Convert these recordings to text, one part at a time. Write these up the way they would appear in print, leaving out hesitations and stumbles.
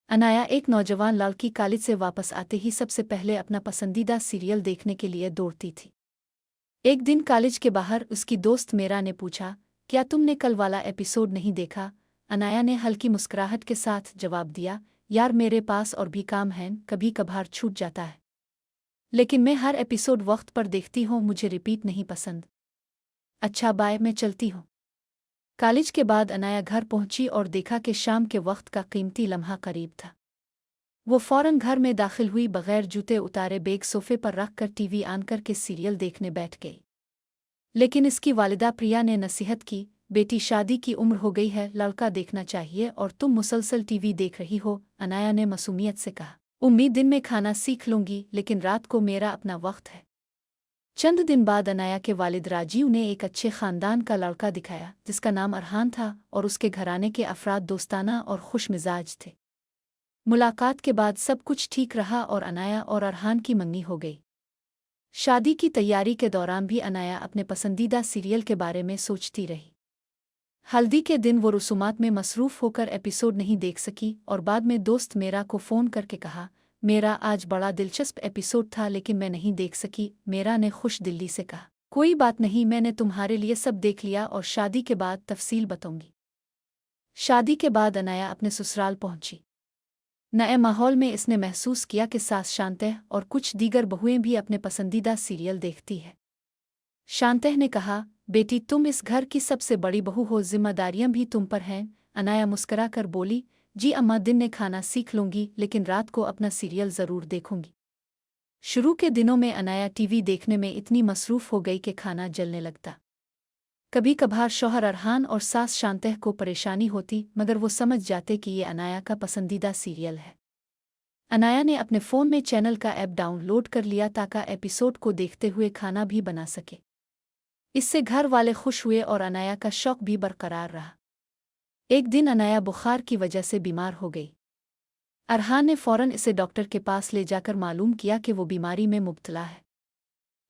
अनाया एक नौजवान लड़की कॉलेज से वापस आते ही सबसे पहले अपना पसंदीदा सीरियल देखने के लिए दौड़ती थी। एक दिन कॉलेज के बाहर उसकी दोस्त मेरा ने पूछा, क्या तुमने कल वाला एपिसोड नहीं देखा? अनाया ने हल्की मुस्कुराहट के साथ जवाब दिया, यार मेरे पास और भी काम है, कभी कभार छूट जाता है। लेकिन मैं हर एपिसोड वक्त पर देखती हूँ, मुझे रिपीट नहीं पसंद। अच्छा बाय, मैं चलती हूँ। कॉलेज के बाद अनाया घर पहुंची और देखा कि शाम के वक्त का कीमती लम्हा करीब था। वो फौरन घर में दाखिल हुई, बगैर जूते उतारे बैग सोफे पर रखकर टीवी ऑन करके सीरियल देखने बैठ गई। लेकिन इसकी वालिदा प्रिया ने नसीहत की, बेटी शादी की उम्र हो गई है, लड़का देखना चाहिए और तुम मुसलसल टीवी देख रही हो। अनाया ने मासूमियत से कहा, उम्मीद दिन में खाना सीख लूंगी, लेकिन रात को मेरा अपना वक्त है। चंद दिन बाद अनाया के वालिद राजीव ने एक अच्छे खानदान का लड़का दिखाया जिसका नाम अरहान था और उसके घराने के अफराद दोस्ताना और खुश मिजाज थे। मुलाकात के बाद सब कुछ ठीक रहा और अनाया और अरहान की मंगनी हो गई। शादी की तैयारी के दौरान भी अनाया अपने पसंदीदा सीरियल के बारे में सोचती रही। हल्दी के दिन वो रसूमात में मसरूफ़ होकर एपिसोड नहीं देख सकी और बाद में दोस्त मेरा को फ़ोन करके कहा, मेरा आज बड़ा दिलचस्प एपिसोड था लेकिन मैं नहीं देख सकी। मेरा ने खुश दिली से कहा, कोई बात नहीं, मैंने तुम्हारे लिए सब देख लिया और शादी के बाद तफसील बताऊंगी। शादी के बाद अनाया अपने ससुराल पहुंची। नए माहौल में इसने महसूस किया कि सास शांतह और कुछ दीगर बहुएं भी अपने पसंदीदा सीरियल देखती है। शांतह ने कहा, बेटी तुम इस घर की सबसे बड़ी बहू हो, जिम्मेदारियां भी तुम पर हैं। अनाया मुस्करा कर बोली, जी अम्मा, दिन में खाना सीख लूंगी लेकिन रात को अपना सीरियल ज़रूर देखूंगी। शुरू के दिनों में अनाया टीवी देखने में इतनी मसरूफ़ हो गई कि खाना जलने लगता। कभी कभार शौहर अरहान और सास शांतह को परेशानी होती, मगर वो समझ जाते कि ये अनाया का पसंदीदा सीरियल है। अनाया ने अपने फ़ोन में चैनल का ऐप डाउनलोड कर लिया ताकि एपिसोड को देखते हुए खाना भी बना सके। इससे घर वाले खुश हुए और अनाया का शौक भी बरकरार रहा। एक दिन अनाया बुखार की वजह से बीमार हो गई। अरहान ने फ़ौरन इसे डॉक्टर के पास ले जाकर मालूम किया कि वो बीमारी में मुब्तला है।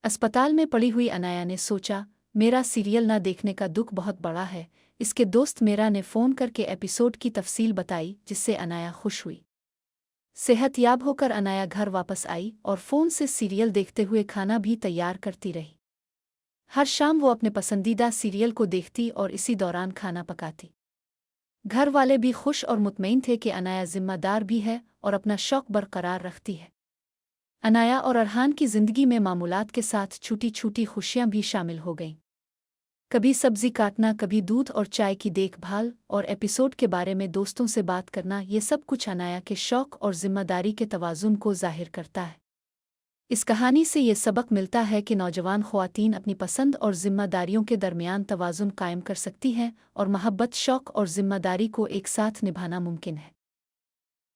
अस्पताल में पड़ी हुई अनाया ने सोचा, मेरा सीरियल न देखने का दुख बहुत बड़ा है। इसके दोस्त मेरा ने फ़ोन करके एपिसोड की तफसील बताई, जिससे अनाया खुश हुई। सेहतयाब होकर अनाया घर वापस आई और फ़ोन से सीरियल देखते हुए खाना भी तैयार करती रही। हर शाम वो अपने पसंदीदा सीरियल को देखती और इसी दौरान खाना पकाती। घर वाले भी खुश और मुतमईन थे कि अनाया जिम्मेदार भी है और अपना शौक बरकरार रखती है। अनाया और अरहान की जिंदगी में मामूलात के साथ छोटी छोटी खुशियां भी शामिल हो गईं। कभी सब्जी काटना, कभी दूध और चाय की देखभाल और एपिसोड के बारे में दोस्तों से बात करना, ये सब कुछ अनाया के शौक और जिम्मेदारी के तवाज़ुन को जाहिर करता है। इस कहानी से ये सबक मिलता है कि नौजवान ख़वातीन अपनी पसंद और जिम्मेदारियों के दरमियान तवाज़ुन कायम कर सकती हैं और मोहब्बत, शौक और जिम्मेदारी को एक साथ निभाना मुमकिन है।